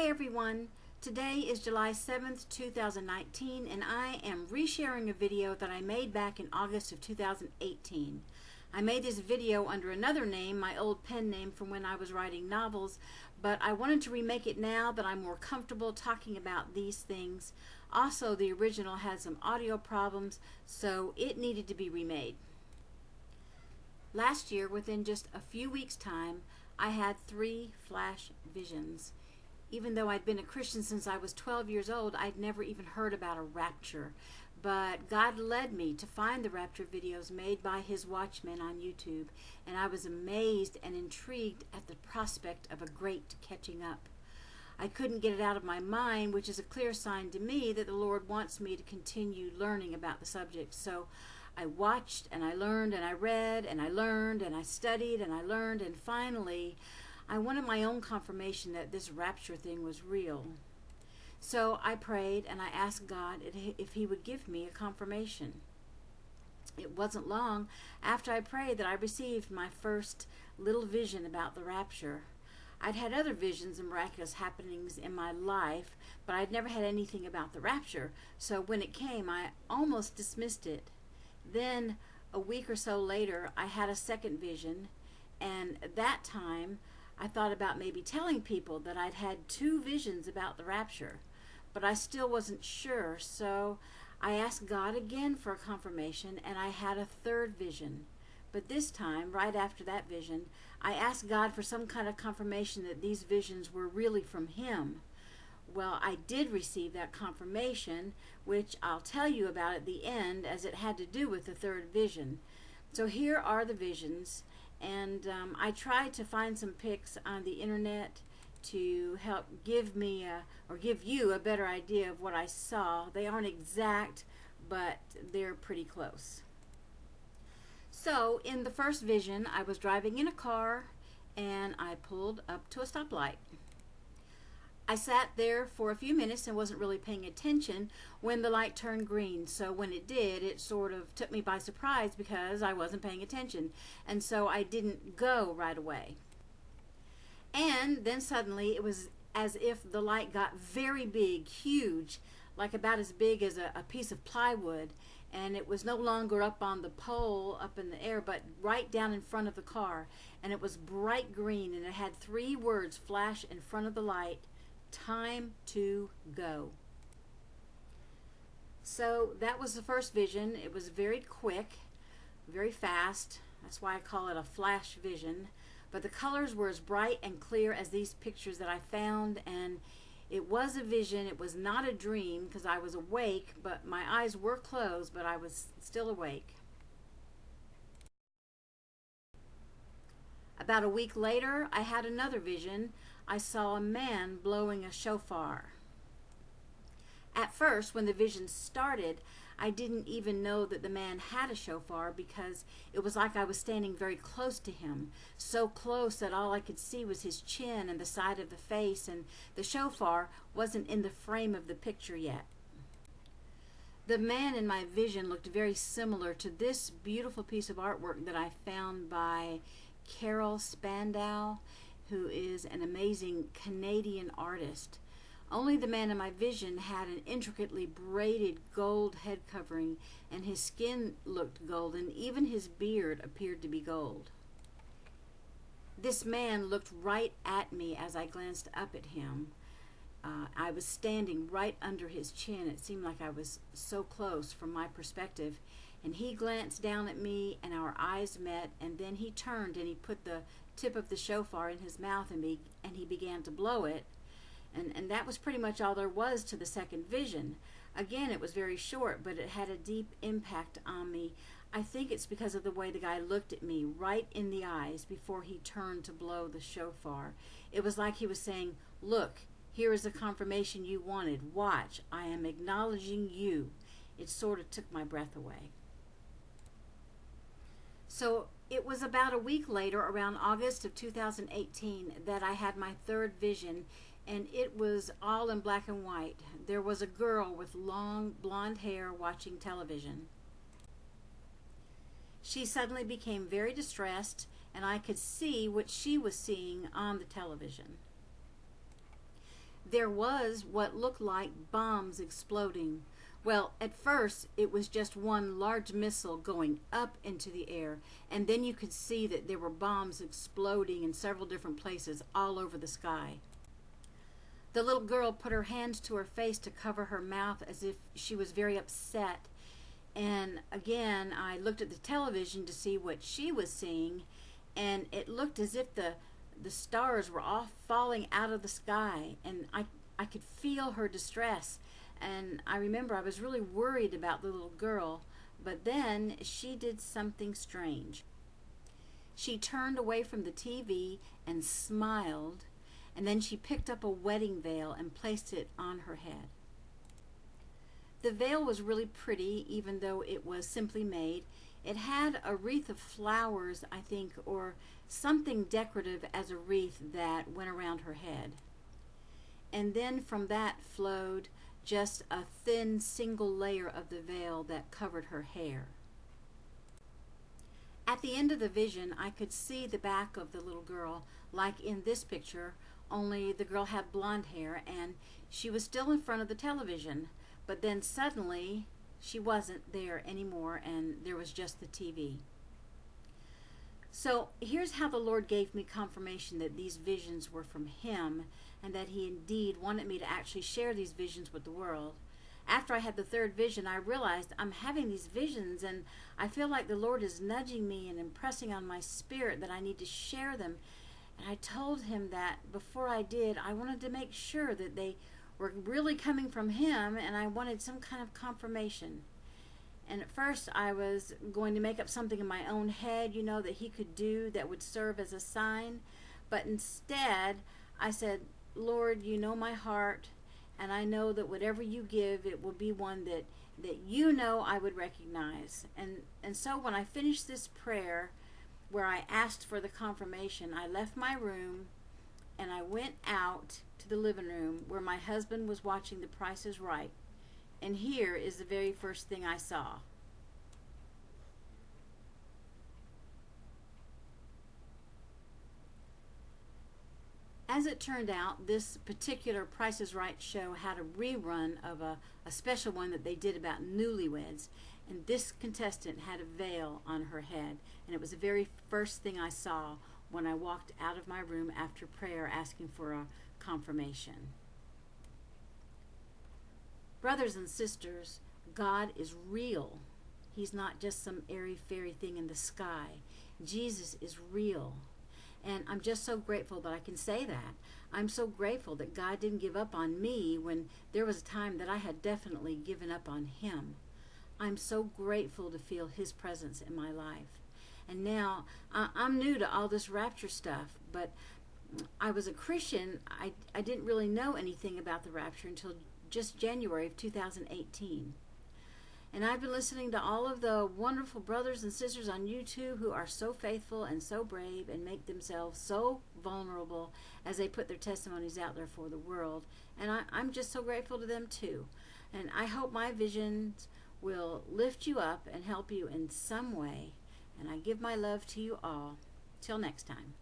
Hi everyone, today is July 7th, 2019, and I am resharing a video that I made back in August of 2018. I made this video under another name, my old pen name from when I was writing novels, but I wanted to remake it now that I'm more comfortable talking about these things. Also, the original had some audio problems, so it needed to be remade. Last year, within just a few weeks' time, I had 3 flash visions. Even though I'd been a Christian since I was 12 years old, I'd never even heard about a rapture. But God led me to find the rapture videos made by His Watchmen on YouTube, and I was amazed and intrigued at the prospect of a great catching up. I couldn't get it out of my mind, which is a clear sign to me that the Lord wants me to continue learning about the subject. So I watched and I learned and I read and I learned and I studied and I learned, and finally I wanted my own confirmation that this rapture thing was real. So I prayed and I asked God if He would give me a confirmation. It wasn't long after I prayed that I received my first little vision about the rapture. I'd had other visions and miraculous happenings in my life, but I'd never had anything about the rapture. So when it came, I almost dismissed it. Then a week or so later, I had a second vision, and that time I thought about maybe telling people that I'd had 2 visions about the rapture, but I still wasn't sure, so I asked God again for a confirmation, and I had a third vision. But this time, right after that vision, I asked God for some kind of confirmation that these visions were really from Him. Well, I did receive that confirmation, which I'll tell you about at the end, as it had to do with the third vision. So here are the visions. And I tried to find some pics on the internet to help give me or give you a better idea of what I saw. They aren't exact, but they're pretty close. So in the first vision, I was driving in a car and I pulled up to a stoplight. I sat there for a few minutes and wasn't really paying attention when the light turned green. So when it did, it sort of took me by surprise because I wasn't paying attention. And so I didn't go right away. And then suddenly it was as if the light got very big, huge, like about as big as a piece of plywood. And it was no longer up on the pole up in the air, but right down in front of the car. And it was bright green, and it had 3 words flash in front of the light: time to go. So that was the first vision. It was very quick, very fast. That's why I call it a flash vision. But the colors were as bright and clear as these pictures that I found, and it was a vision. It was not a dream because I was awake, but my eyes were closed, but I was still awake. About a week later, I had another vision. I saw a man blowing a shofar. At first, when the vision started, I didn't even know that the man had a shofar because it was like I was standing very close to him, so close that all I could see was his chin and the side of the face, and the shofar wasn't in the frame of the picture yet. The man in my vision looked very similar to this beautiful piece of artwork that I found by Carol Spandau, who is an amazing Canadian artist. Only the man in my vision had an intricately braided gold head covering, and his skin looked golden. Even his beard appeared to be gold. This man looked right at me as I glanced up at him. I was standing right under his chin. It seemed like I was so close from my perspective. And he glanced down at me, and our eyes met, and then he turned and he put the tip of the shofar in his mouth, and he began to blow it. And that was pretty much all there was to the second vision. Again, it was very short, but it had a deep impact on me. I think it's because of the way the guy looked at me right in the eyes before he turned to blow the shofar. It was like he was saying, "Look, here is the confirmation you wanted. Watch, I am acknowledging you." It sort of took my breath away. So it was about a week later, around August of 2018, that I had my third vision, and it was all in black and white. There was a girl with long blonde hair watching television. She suddenly became very distressed, and I could see what she was seeing on the television. there was what looked like bombs exploding. Well, at first, it was just one large missile going up into the air, and then you could see that there were bombs exploding in several different places all over the sky. The little girl put her hands to her face to cover her mouth as if she was very upset. And again, I looked at the television to see what she was seeing, and it looked as if the stars were all falling out of the sky, and I could feel her distress. And I remember I was really worried about the little girl, but then she did something strange. She turned away from the TV and smiled, and then she picked up a wedding veil and placed it on her head. The veil was really pretty, even though it was simply made. It had a wreath of flowers, I think, or something decorative as a wreath that went around her head. And then from that flowed just a thin single layer of the veil that covered her hair. At the end of the vision, I could see the back of the little girl, like in this picture, only the girl had blonde hair and she was still in front of the television. But then suddenly, she wasn't there anymore, and there was just the TV. So here's how the Lord gave me confirmation that these visions were from Him, and that He indeed wanted me to actually share these visions with the world. After I had the third vision, I realized I'm having these visions, and I feel like the Lord is nudging me and impressing on my spirit that I need to share them. And I told Him that before I did, I wanted to make sure that they were really coming from Him, and I wanted some kind of confirmation. And at first I was going to make up something in my own head, that He could do that would serve as a sign. But instead, I said, Lord, you know my heart, and I know that whatever you give, it will be one that I would recognize. And so when I finished this prayer, where I asked for the confirmation, I left my room and I went out to the living room where my husband was watching The Price is Right. And here is the very first thing I saw. As it turned out, this particular Price is Right show had a rerun of a special one that they did about newlyweds. And this contestant had a veil on her head. And it was the very first thing I saw when I walked out of my room after prayer asking for a confirmation. Brothers and sisters, God is real. He's not just some airy-fairy thing in the sky. Jesus is real. And I'm just so grateful that I can say that. I'm so grateful that God didn't give up on me when there was a time that I had definitely given up on Him. I'm so grateful to feel His presence in my life. And now, I'm new to all this rapture stuff, but I was a Christian. I didn't really know anything about the rapture until just January of 2018. And I've been listening to all of the wonderful brothers and sisters on YouTube who are so faithful and so brave and make themselves so vulnerable as they put their testimonies out there for the world. And I'm just so grateful to them too. And I hope my visions will lift you up and help you in some way. And I give my love to you all. Till next time.